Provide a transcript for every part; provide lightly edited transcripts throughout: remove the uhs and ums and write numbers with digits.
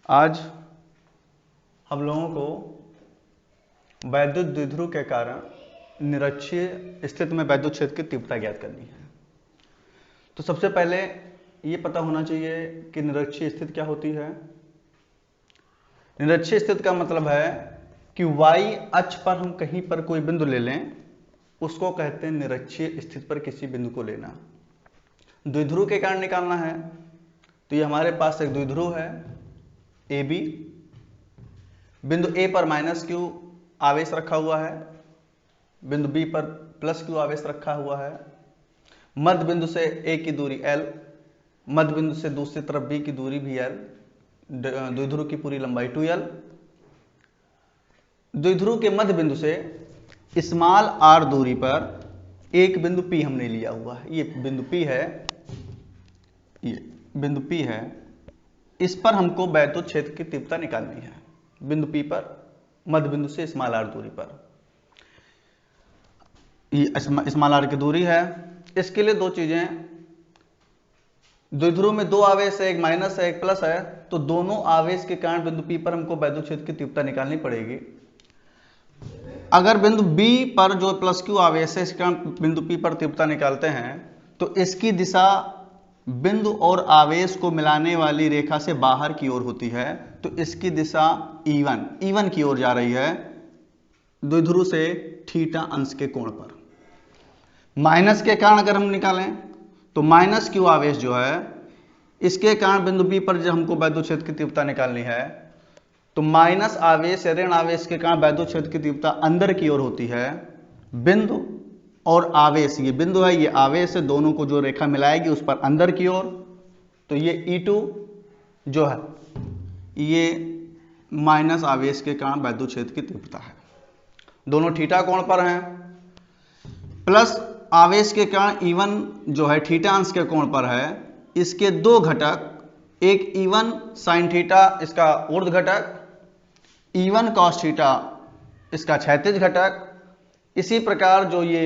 आज हम लोगों को वैद्युत द्विध्रुव के कारण निरक्षीय स्थिति में वैद्युत क्षेत्र की तीव्रता ज्ञात करनी है। तो सबसे पहले ये पता होना चाहिए कि निरक्षीय स्थिति क्या होती है। निरक्षीय स्थिति का मतलब है कि y अक्ष पर हम कहीं पर कोई बिंदु ले लें, उसको कहते हैं निरक्षीय स्थिति पर किसी बिंदु को लेना। द्विध्रुव के कारण निकालना है तो ये हमारे पास एक द्विध्रुव है AB, बिंदु A पर -q आवेश रखा हुआ है, बिंदु B पर +q आवेश रखा हुआ है, मध्य बिंदु से A की दूरी L, मध्य बिंदु से दूसरी तरफ B की दूरी भी L, द्विध्रुव की पूरी लंबाई 2L। द्विध्रुव के मध्य बिंदु से स्मॉल r दूरी पर एक बिंदु P हमने लिया हुआ है। ये बिंदु P है, ये बिंदु P है। इस पर हमको वैद्युत क्षेत्र की तीव्रता निकालनी है। बिंदु P पर मध्य बिंदु से स्मॉल r दूरी पर, ये स्मॉल r की दूरी है। इसके लिए दो चीजें, द्विध्रुव में दो आवेश है, एक माइनस है एक प्लस है, तो दोनों आवेश के कारण बिंदु P पर हमको वैद्युत क्षेत्र की तीव्रता निकालनी पड़ेगी। अगर बिंदु B पर जो +q आवेश है, इसके कारण बिंदु P पर तीव्रता निकालते हैं तो इसकी दिशा बिंदु और आवेश को मिलाने वाली रेखा से बाहर की ओर होती है, तो इसकी दिशा E1 की ओर जा रही है, द्विध्रुव से थीटा अंश के कोण पर। माइनस के कारण अगर हम निकालें तो -q आवेश जो है, इसके कारण बिंदु B पर जब हमको वैद्युत क्षेत्र की तीव्रता निकालनी है तो माइनस आवेश या ऋण आवेश के कारण वैद्युत क्षेत्र की तीव्रता अंदर की ओर होती है। बिंदु और आवेश, ये बिंदु है ये आवेश है, दोनों को जो रेखा मिलाएगी उस पर अंदर की ओर, तो ये E2 जो है ये माइनस आवेश के कारण वैद्युत क्षेत्र की तीव्रता है। दोनों थीटा कोण पर हैं। प्लस आवेश के कारण E1 जो है थीटा अंश के कोण पर है। इसके दो घटक, एक E1 साइन थीटा इसका ऊर्ध्व घटक, E1 कॉस थीटा इसका क्षैतिज घटक। इसी प्रकार जो ये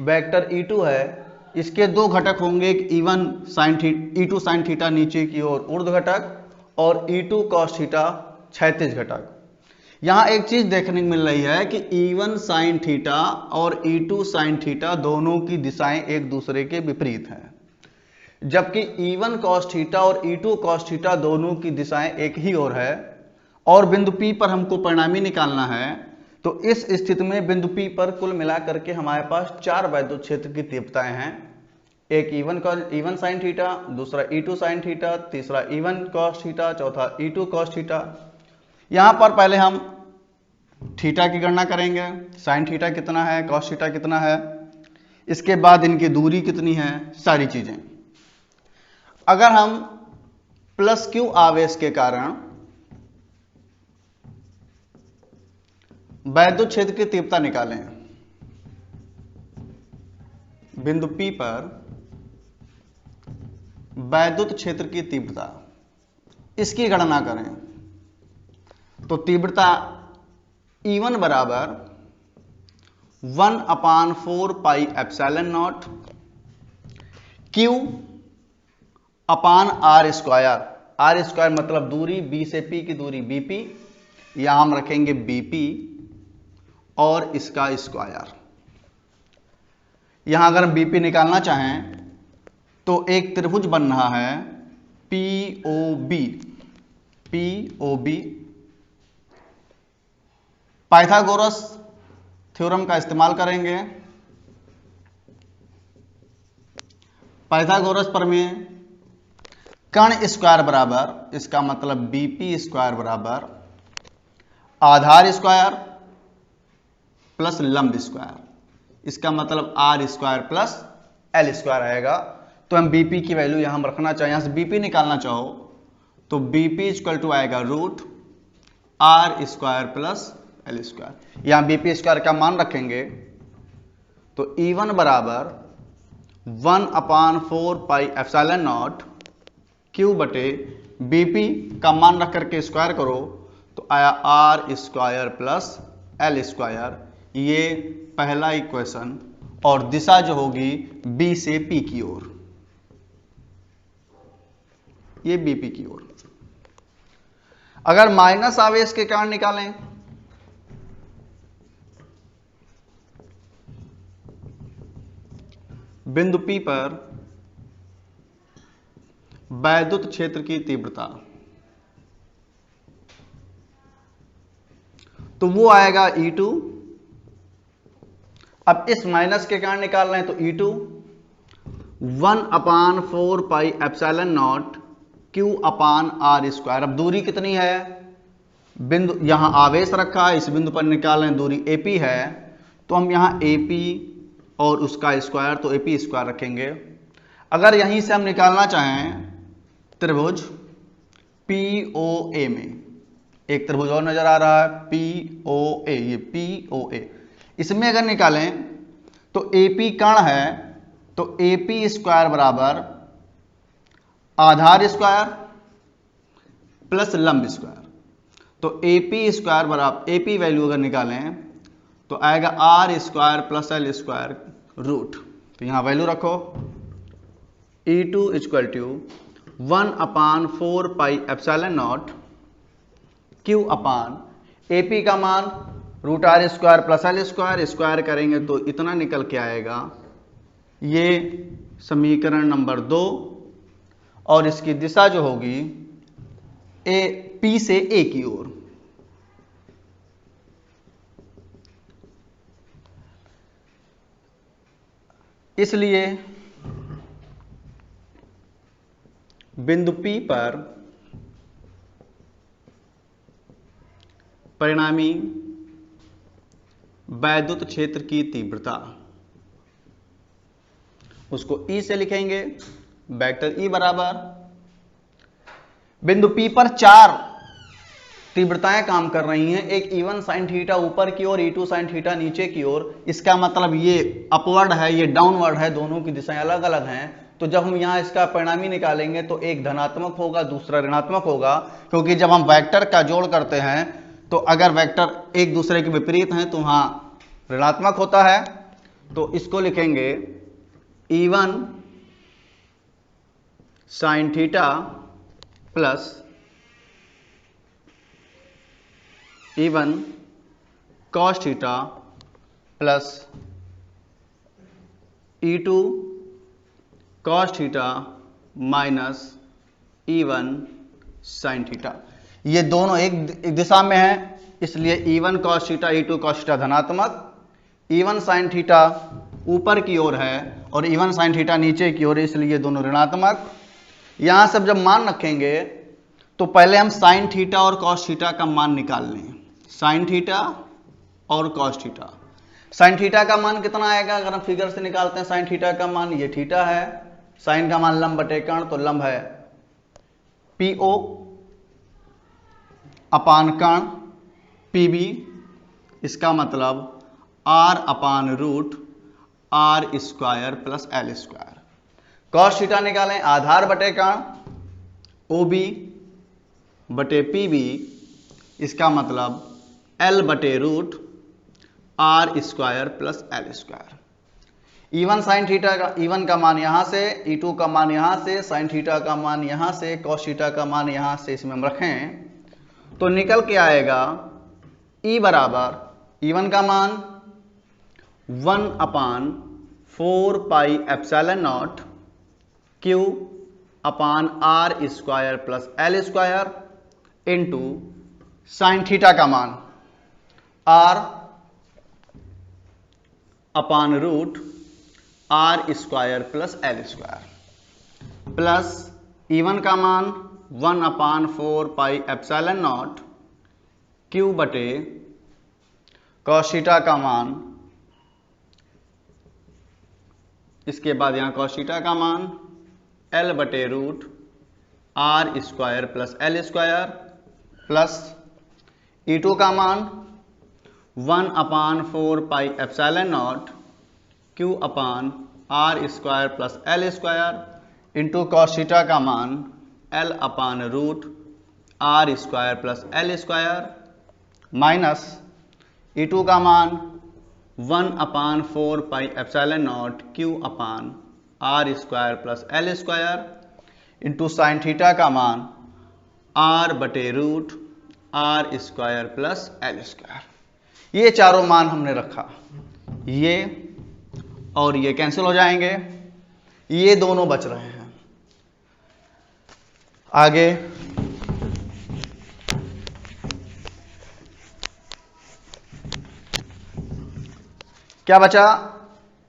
वेक्टर E2 है, इसके दो घटक होंगे, एक E2 साइन थीटा नीचे की ओर ऊर्ध्व घटक और E2 कॉस थीटा क्षैतिज घटक। यहां एक चीज देखने को मिल रही है कि E1 साइन थीटा और E2 साइन थीटा दोनों की दिशाएं एक दूसरे के विपरीत हैं, जबकि E1 कॉस थीटा और E2 कॉस थीटा दोनों की दिशाएं एक ही ओर है और बिंदु P पर हमको परिणामी निकालना है। तो इस स्थिति में बिंदु P पर कुल मिलाकर के हमारे पास चार वैद्युत क्षेत्र की तीव्रताएं हैं। एक E1 साइन थीटा, दूसरा E2 साइन थीटा, तीसरा E1 कॉस थीटा, चौथा E2 कॉस थीटा। यहां पर पहले हम थीटा की गणना करेंगे, साइन थीटा कितना है, कॉस थीटा कितना है, इसके बाद इनकी दूरी कितनी है, सारी चीजें। अगर हम +q आवेश के कारण वैद्युत क्षेत्र की तीव्रता निकालें, बिंदु P पर वैद्युत क्षेत्र की तीव्रता, इसकी गणना करें तो तीव्रता E1 बराबर 1/4 पाई एप्सिलॉन नॉट Q अपान R स्क्वायर मतलब दूरी B से P की दूरी BP, यहां हम रखेंगे BP और इसका स्क्वायर। यहां अगर हम BP निकालना चाहें तो एक त्रिभुज बन रहा है POB। पाइथागोरस थ्योरम का इस्तेमाल करेंगे। पाइथागोरस प्रमेय, कर्ण स्क्वायर बराबर, इसका मतलब BP स्क्वायर बराबर आधार स्क्वायर प्लस लंब स्क्वायर, इसका मतलब R square plus L square आएगा। तो हम BP की वैल्यू यहां रखना चाहें, यहां से BP निकालना चाहो तो BP इक्वल टू आएगा √R square plus L square. यहां BP स्क्वायर का मान रखेंगे तो E1 बराबर 1/4 पाई एप्सिलॉन नॉट Q बटे BP का मान रख करके स्क्वायर करो तो आया R square plus L square. ये पहला इक्वेशन, और दिशा जो होगी B से P की ओर, ये BP की ओर। अगर माइनस आवेश के कारण निकालें बिंदु P पर वैद्युत क्षेत्र की तीव्रता, तो वो आएगा E2। अब इस माइनस के कारण निकाल रहे हैं तो E2 1/4πε0 Q/r²। अब दूरी कितनी है, बिंदु यहां आवेश रखा है, इस बिंदु पर निकाल रहे हैं, दूरी AP है, तो हम यहां AP और उसका स्क्वायर, तो AP स्क्वायर रखेंगे। अगर यहीं से हम निकालना चाहें त्रिभुज POA में, एक त्रिभुज और नजर आ रहा है POA, ये POA, इसमें अगर निकालें तो AP कर्ण है, तो AP स्क्वायर बराबर आधार स्क्वायर प्लस लंब स्क्वायर, तो AP स्क्वायर बराबर, AP वैल्यू अगर निकालें तो आएगा r² plus l square root, तो यहां वैल्यू रखो E2 = 1/4πε0 Q/AP का मान √r² plus l square, square करेंगे तो इतना निकल के आएगा, ये समीकरण नंबर 2, और इसकी दिशा जो होगी P से A की ओर। इसलिए बिंदु P पर परिणामी वैद्युत क्षेत्र की तीव्रता, उसको E से लिखेंगे, वेक्टर E बराबर, बिंदु P पर 4 तीव्रताएं काम कर रही हैं, एक E1 sin थीटा ऊपर की ओर, E2 sin थीटा नीचे की ओर। इसका मतलब ये अपवर्ड है, ये डाउनवर्ड है, दोनों की दिशाएं अलग अलग हैं। तो जब हम यहां इसका परिणामी निकालेंगे तो एक धनात्मक होगा, दूसरा ऋणात्मक होगा, क्योंकि जब हम वेक्टर का जोड़ करते हैं तो अगर वेक्टर एक दूसरे के विपरीत हैं तो वहां ऋणात्मक होता है। तो इसको लिखेंगे E1 sin theta plus E1 cos theta plus E2 cos theta minus E1 sin theta. ये दोनों एक दिशा में है, इसलिए E1 cos theta, E2 cos theta धनात्मक, E1 sin थीटा ऊपर की ओर है और E1 sin थीटा नीचे की ओर, इसलिए दोनों ऋणात्मक। यहां सब जब मान रखेंगे तो पहले हम sin थीटा और cos थीटा का मान निकाल लें, sin थीटा और cos थीटा। sin थीटा का मान कितना आएगा, अगर हम फिगर से निकालते हैं sin थीटा का मान, ये थीटा है, sin का मान लंब बटे कर्ण, तो लंब है PO अपान कर्ण PB, इसका मतलब r/√r² plus l square. cos theta निकालें, आधार बटे कर्ण OB बटे PB, इसका मतलब l/√r² plus l square. E1 sin theta का, E1 का मान यहां से, E2 का मान यहां से, sin थीटा का मान यहां से, cos थीटा का मान यहां से, इसमें हम रखें तो निकल के आएगा E बराबर, E1 का मान 1/4πε0 Q/r² plus l square into sine theta का मान r/√r² plus l square plus E1 का मान 1/4πε0 Q बटे cos थीटा का मान, इसके बाद यहां cos थीटा का मान l/√r² plus l square plus E2 का मान 1/4πε0 Q/r² plus l square into cos theta का मान l/√r² plus l square minus E2 का मान 1/4πε0 Q/r² plus l square into sine theta का मान r/√r² R square plus L square. ये चारों मान हमने रखा, ये और ये कैंसिल हो जाएंगे, ये दोनों बच रहे हैं। आगे क्या बचा,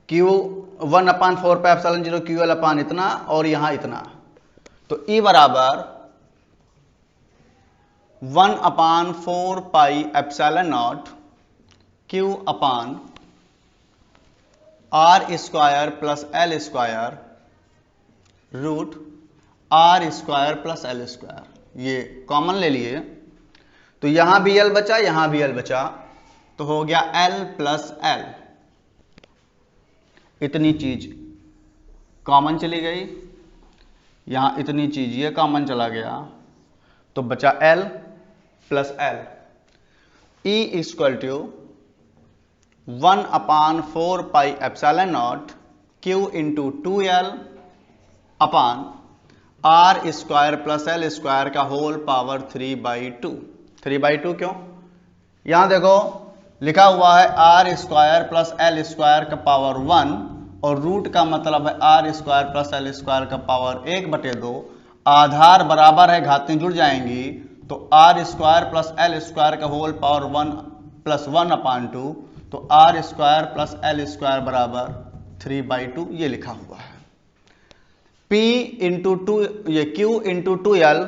Q1/4 पे एप्सिलॉन 0 QL अपान इतना और यहां इतना, तो E बराबर 1/4 pi epsilon naught Q upon R square plus L square root R square plus L square. ये कॉमन ले लिए, तो यहां भी एल बचा, यहां भी एल बचा, तो हो गया एल प्लस एल। इतनी चीज कॉमन चली गई, यहां इतनी चीज ये कॉमन चला गया, तो बचा L plus L. E equal to 1/4 pi epsilon naught Q into 2L upon R square plus L square का होल पावर 3/2। 3/2 क्यों, यहां देखो लिखा हुआ है R square plus L square का पावर 1 और रूट का मतलब है R square plus L square का पावर 1/2। आधार बराबर है, घातें जुड़ जाएंगी, तो R square plus L square का होल पावर 1 प्लस 1/2, तो R square plus L square बराबर 3/2 ये लिखा हुआ है। P इंटू 2, ये Q इंटू 2L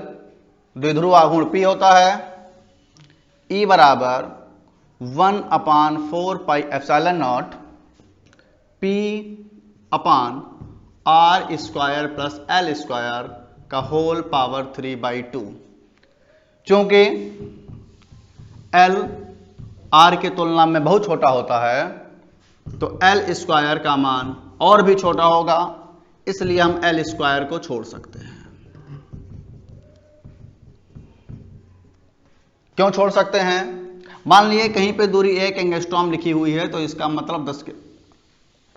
द्विध्रुव आघूर्ण P होता है। E बराबर 1/4 pi epsilon naught P upon R square plus L square का होल पावर 3/2। चूंकि L R के तुलना में बहुत छोटा होता है, तो L स्क्वायर का मान और भी छोटा होगा, इसलिए हम L स्क्वायर को छोड़ सकते हैं। क्यों छोड़ सकते हैं, मान लिए कहीं पे दूरी 1 एंगस्ट्रॉम लिखी हुई है, तो इसका मतलब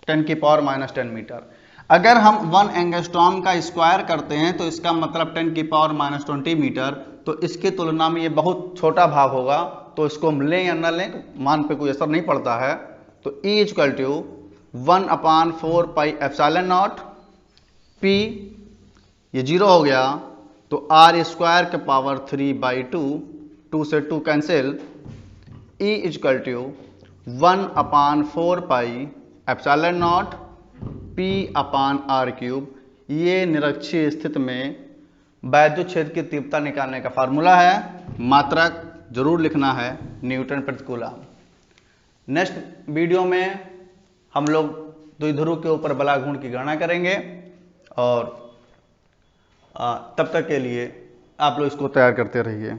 10⁻⁻10 मीटर। अगर हम 1 एंगस्ट्रॉम का स्क्वायर करते हैं तो इसका मतलब 10⁻⁻20 मीटर, तो इसकी तुलना में ये बहुत छोटा भाग होगा, तो इसको हम लें या न लें मान पे कोई असर नहीं पड़ता है। तो E equal to 1/4 pi epsilon naught P, ये 0 हो गया, तो आर स्क्वायर के पावर 3/2, 2 से 2 cancel, E equal to 1/4 pi epsilon naught P upon R cube. ये निरक्षीय स्थिति में वैद्युत क्षेत्र की तीव्रता निकालने का फार्मूला है। मात्रक जरूर लिखना है, न्यूटन प्रति कूलम। नेक्स्ट वीडियो में हम लोग द्विध्रुव के ऊपर बलाघूर्ण की गणना करेंगे, और तब तक के लिए आप लोग इसको तैयार करते रहिए।